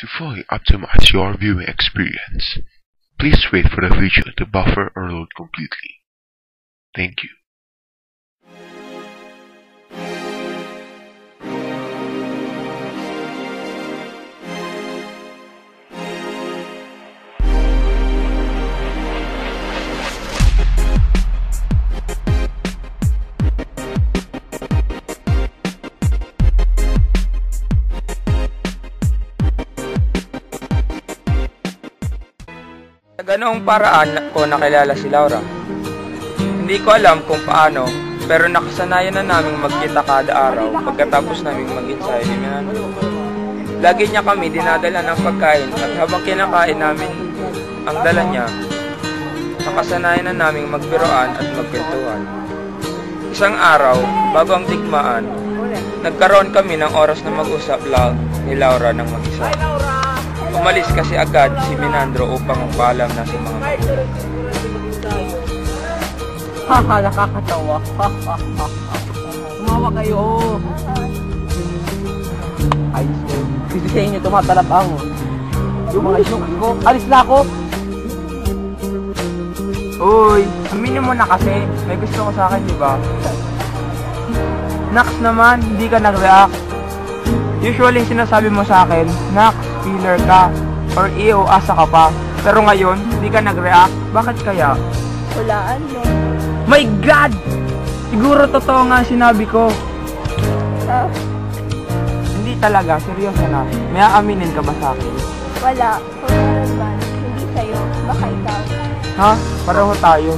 To fully optimize your viewing experience, please wait for the video to buffer or load completely. Thank you. Sa ganoong paraan ko nakilala si Laura. Hindi ko alam kung paano, pero nakasanayan na naming magkita kada araw pagkatapos naming mag-ensayo ni Minandro. Lagi niya kami dinadala ng pagkain at habang kinakain namin ang dala niya, nakasanayan na naming magbiroan at magkwentuhan. Isang araw, bago ang digmaan, nagkaroon kami ng oras na mag-usap lang ni Laura ng mag-isa. Umalis kasi agad si Minandro upang magpaalam na sa mga magulang. Haha, nakakatawa. Tumawa kayo. Ayos ko. Kasi sa inyo tumatalap ako. Yung mga isok ko. Alis na ako. Uy, aminin mo na kasi. May gusto ko sa akin, di ba? Nax naman, hindi ka nag-react. Usually, sinasabi mo sa akin, Nax, filler ka, or iyo, asa ka pa. Pero ngayon, hindi ka nag-react. Bakit kaya? Walaan mo. My God! Siguro totoo nga sinabi ko. Hindi talaga, seryoso na. May aaminin ka ba sa akin? Wala. Kung meron man, hindi sa'yo. Baka ikaw. Ha? Pareho tayo.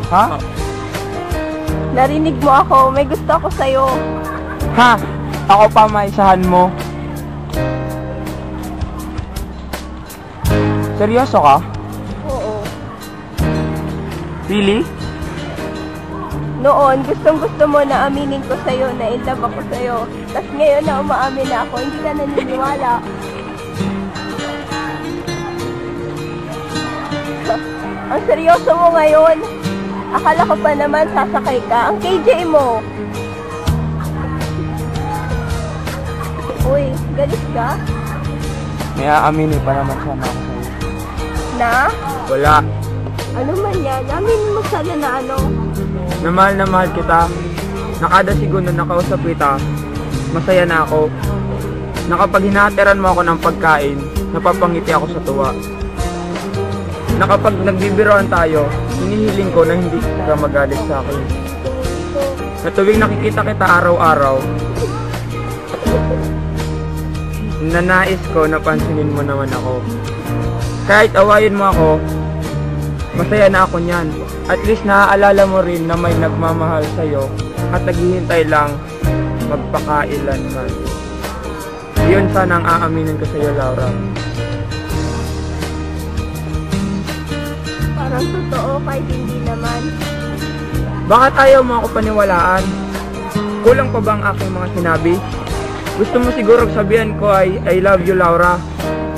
Ha? Narinig mo ako. May gusto ako sa'yo. Ha? Ako pa maisahan mo. Seryoso ka? Oo. Really? Noon, gustong-gusto mo na aminin ko sa'yo na in love ako sa'yo. Tapos ngayon na umaamin na ako, hindi ka naniniwala. Ang seryoso mo ngayon. Akala ko pa naman sasakay ka. Ang KJ mo. Uy, galit ka? May aaminin pa naman sana ako sa'yo. Na? Wala. Ano man yan? Aminin mo sana na ano? Na mahal kita. Na kada segundo nakausap kita, masaya na ako. Na kapag hinateran mo ako ng pagkain, napapangiti ako sa tuwa. Na kapag nagbibiroan tayo, hinihiling ko na hindi ka magalit sa akin. Na tuwing nakikita kita araw-araw, nanais ko na pansinin mo naman ako. Kahit awayin mo ako, masaya na ako niyan. At least naaalala mo rin na may nagmamahal sa'yo at naghihintay lang magpakailanman. Yun sana ang aaminin ko sa'yo, Laura. Parang totoo kahit hindi naman. Bakit ayaw mo ako paniwalaan? Kulang pa ba ang aking mga sinabi? Gusto mo siguro sabihan ko ay I love you, Laura.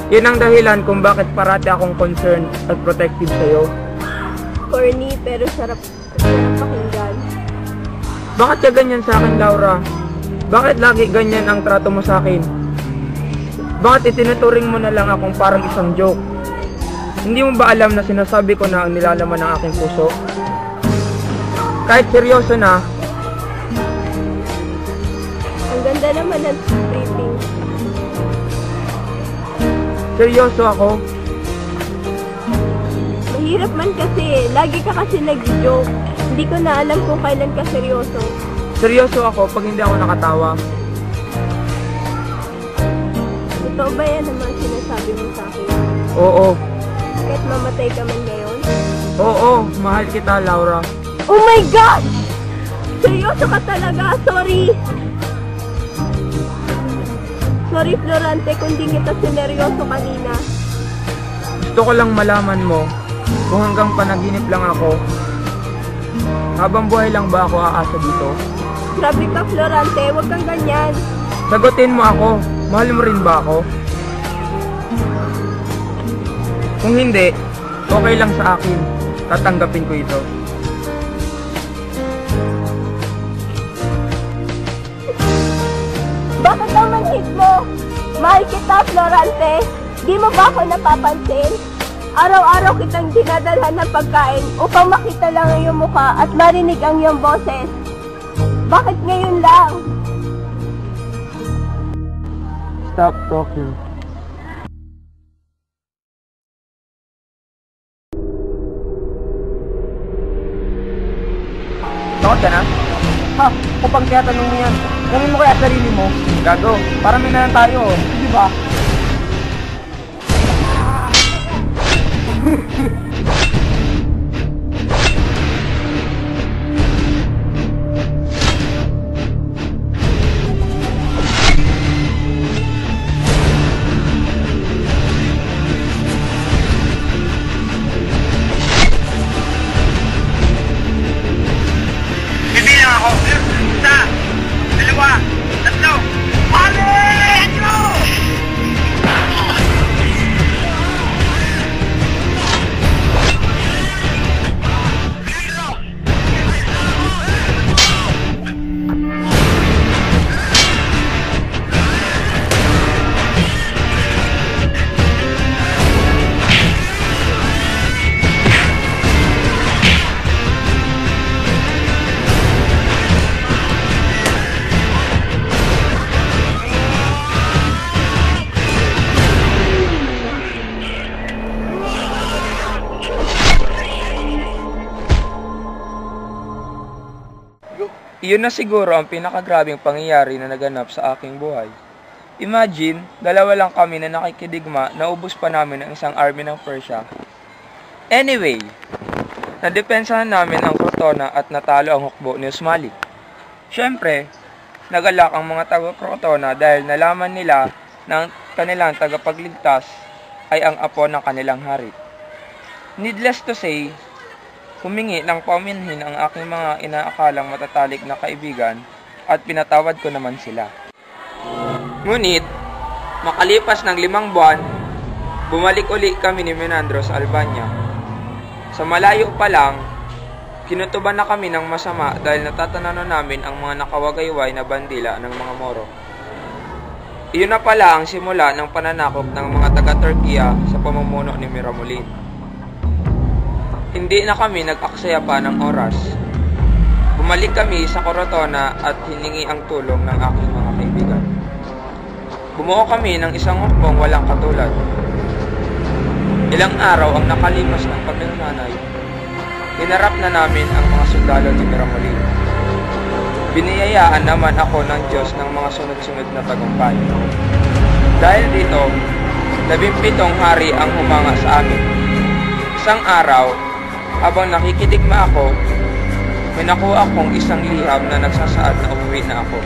Yan ang dahilan kung bakit parati akong concerned at protective sa'yo. Corny pero sarap pakinggan. Bakit ka ganyan sa akin, Laura? Bakit lagi ganyan ang trato mo sa akin? Bakit itinuturing mo na lang akong parang isang joke? Hindi mo ba alam na sinasabi ko na ang nilalaman ng aking puso? Kahit seryoso na, Ang ganda naman ng briefing. seryoso ako. Mahirap man kasi. Lagi ka kasi nag-joke. Hindi ko na alam kung kailan ka seryoso. Seryoso ako pag hindi ako nakatawa. Totoo ba yan naman sinasabi mo sa akin? Oo. Kahit mamatay ka man ngayon? Oo, mahal kita, Laura. Oh my God! Seryoso ka talaga. Sorry. Sorry, Florante, kung di kita sineryoso kanina. Gusto ko lang malaman mo kung hanggang panaginip lang ako. Habang buhay lang ba ako aasa dito? Grabe ka, Florante. Huwag kang ganyan. Sagutin mo ako. Mahal mo rin ba ako? Kung hindi, okay lang sa akin. Tatanggapin ko ito. Bakit ang manhid mo? Mahal kita, Florante. Di mo ba ako napapansin? Araw-araw kitang dinadalhan ng pagkain upang makita lang ang iyong mukha at marinig ang iyong boses. Bakit ngayon lang? Stop talking. Takot ka na? Ha? Kapag tinatanong mo yan, gawin mo kaya sarili mo. Gago, parang may nalang tayo. Di ba? Bibilang ako. Isa, dalawa, tatlo. Let's go! Iyon na siguro ang pinakagrabing pangyayari na naganap sa aking buhay. Imagine, dalawa lang kami na nakikidigma na ubos pa namin ang isang army ng Persia. Anyway, nadepensahan namin ang Crotona at natalo ang hukbo ni Usmalik. Siyempre, nagalak ang mga taga-Crotona dahil nalaman nila na ang kanilang tagapagligtas ay ang apo ng kanilang hari. Needless to say, humingi ng pauminhin ang aking mga inaakalang matatalik na kaibigan at pinatawad ko naman sila. Ngunit, makalipas ng 5 buwan, bumalik uli kami ni Menandro sa Albania. Sa malayo pa lang, kinutuban na kami ng masama dahil natatanaw namin ang mga nakawagayway na bandila ng mga Moro. Iyon na pala ang simula ng pananakop ng mga taga-Turkiya sa pamumuno ni Miramolin. Hindi na kami nag-aksaya pa ng oras. Bumalik kami sa Crotona at hiningi ang tulong ng aking mga kaibigan. Bumuo kami ng isang hukbong walang katulad. Ilang araw ang nakalipas ng pagnananay, hinarap na namin ang mga sundalo ni Miramolin. Biniyayaan naman ako ng Diyos ng mga sunod-sunod na tagumpay. Dahil dito, 17 hari ang humanga sa amin. Isang araw, habang nakikidigma ako, may nakuha akong isang liham na nagsasaad na umuwi na ako.